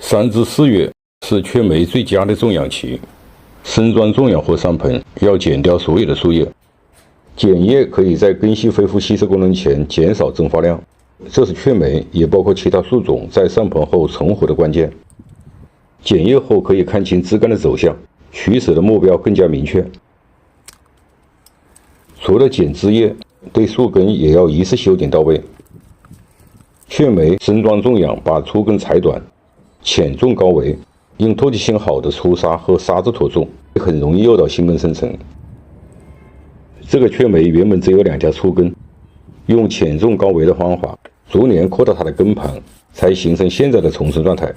3至4月是雀梅最佳的种养期，生桩种养后上盆要剪掉所有的树叶，剪叶可以在根系恢复吸收功能前减少蒸发量，这是雀梅也包括其他树种在上盆后存活的关键。剪叶后可以看清枝干的走向，取舍的目标更加明确。除了剪枝叶，对树根也要一次修剪到位。雀梅生桩种养，把粗根裁短，浅种高维，用透气性好的粗沙和沙子土种，很容易诱导新根生成。这个雀梅原本只有2条粗根，用浅种高维的方法，逐年扩大它的根盘，才形成现在的丛生状态。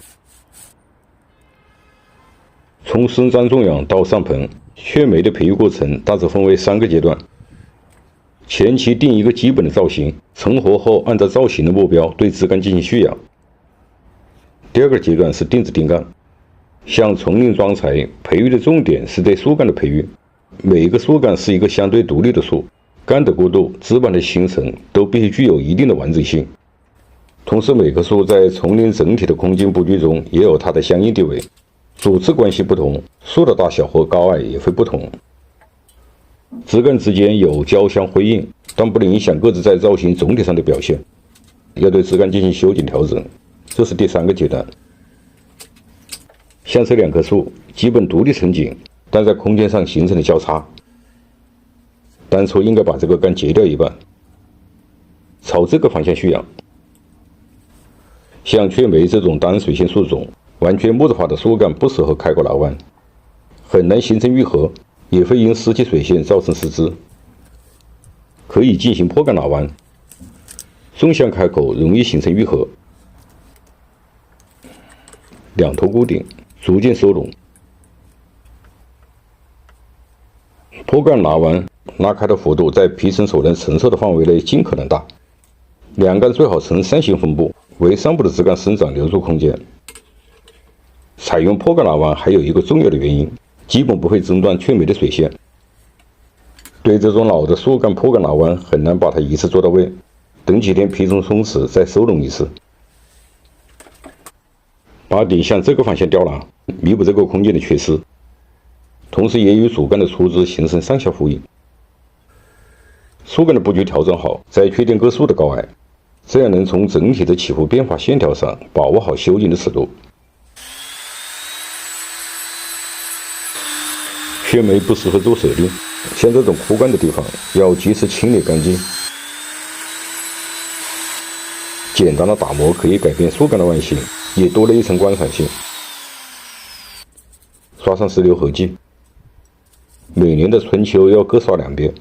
从生桩种养到上盆，雀梅的培育过程大致分为3个阶段。前期定一个基本的造型，成活后按照造型的目标对枝干进行蓄养。第2个阶段是定枝定干，像丛林桩材，培育的重点是对树干的培育。每一个树干是一个相对独立的树，干的过渡、枝瓣的形成都必须具有一定的完整性。同时，每棵树在丛林整体的空间布局中也有它的相应地位，主次关系不同，树的大小和高矮也会不同。枝干之间有交相辉映，但不能影响各自在造型总体上的表现，要对枝干进行修剪调整，这是第3个阶段。像这2棵树基本独立成景，但在空间上形成了交叉，当初应该把这个干截掉一半，朝这个方向蓄养。像雀梅这种单水性树种，完全木质化的树干不适合开口拿弯，很难形成愈合，也会因失去水线造成失枝。可以进行破干拿弯，纵向开口容易形成愈合。2头固定，逐渐收拢。破干拿弯，拉开的幅度在皮层所能承受的范围内尽可能大。两干最好呈扇形分布，为上部的枝干生长留出空间。采用破干拿弯还有一个重要的原因，基本不会中断雀梅的水线。对这种老的树干破干拿弯很难把它一次做到位，等几天皮层松弛再收拢一次。把顶向这个方向吊拉，弥补这个空间的缺失，同时也与主干的出枝形成上下呼应。树干的布局调整好，再确定各树的高矮，这样能从整体的起伏变化线条上把握好修剪的尺度。雀梅不适合做舍定，像这种枯干的地方要及时清理干净。简单的打磨可以改变树干的外形，也多了一层观赏性。刷上石榴合剂，每年的春秋要各刷2遍。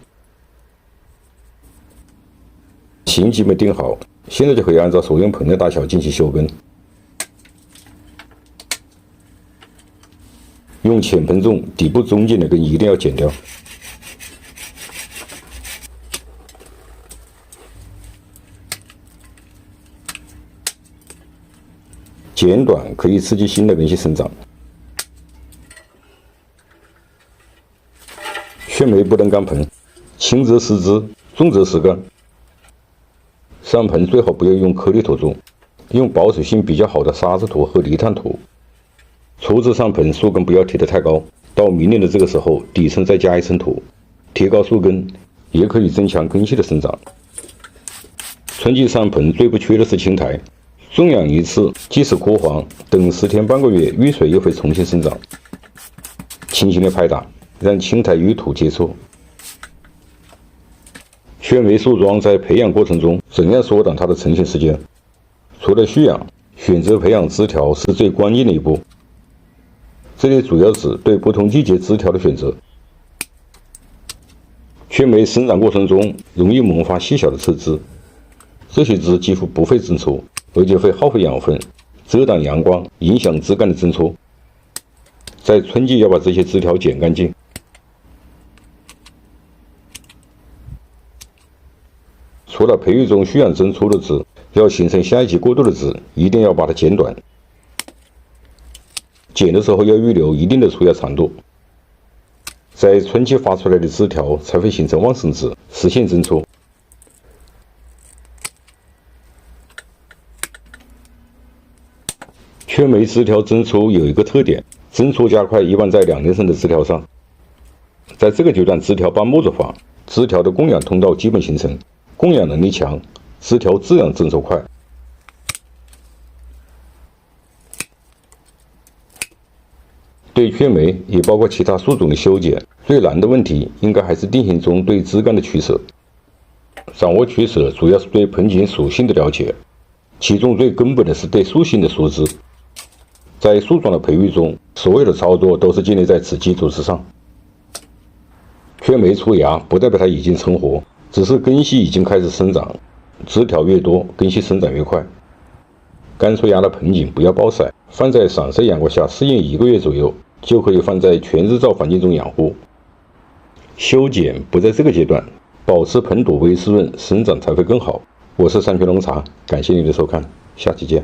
型基本定好，现在就可以按照所用盆的大小进行修根。用浅盆种，底部中间的根一定要剪掉。剪短可以刺激新的根系生长。雀梅不能干盆，轻则失枝，重则失干。上盆最好不要用颗粒土种，用保水性比较好的沙子土和泥炭土。初次上盆，树根不要提得太高，到明年的这个时候，底层再加一层土，提高树根，也可以增强根系的生长。春季上盆最不缺的是青苔，种养一次，即使枯黄，等10天半个月，遇水又会重新生长。轻轻的拍打，让青苔与土接触。雀梅树桩在培养过程中，怎样缩短它的成型时间？除了蓄养，选择培养枝条是最关键的一步。这里主要指对不同季节枝条的选择。雀梅生长过程中容易萌发细小的刺枝，这些枝几乎不会增出，而且会耗费养分，遮挡阳光，影响枝干的增出。在春季要把这些枝条剪干净。除了培育中蓄养增出的枝，要形成下一级过渡的枝，一定要把它剪短。剪的时候要预留一定的出芽长度，在春季发出来的枝条才会形成旺盛枝，实现增出。雀缺酶枝条增出有一个特点，增出加快一般在2年生的枝条上。在这个阶段，枝条把末梢化，枝条的供氧通道基本形成，供氧能力强，枝条自然增熟快。对缺酶也包括其他树种的修剪，最难的问题应该还是定型中对枝干的取舍。掌握取舍主要是对盆景属性的了解，其中最根本的是对树性的熟知。在树桩的培育中，所有的操作都是建立在此基础之上。缺酶出芽不代表它已经成活，只是根系已经开始生长，枝条越多，根系生长越快。刚出芽的盆景不要暴晒，放在散射阳光下适应1个月左右，就可以放在全日照环境中养护。修剪不在这个阶段，保持盆土微湿润，生长才会更好。我是山泉农茶，感谢您的收看，下期见。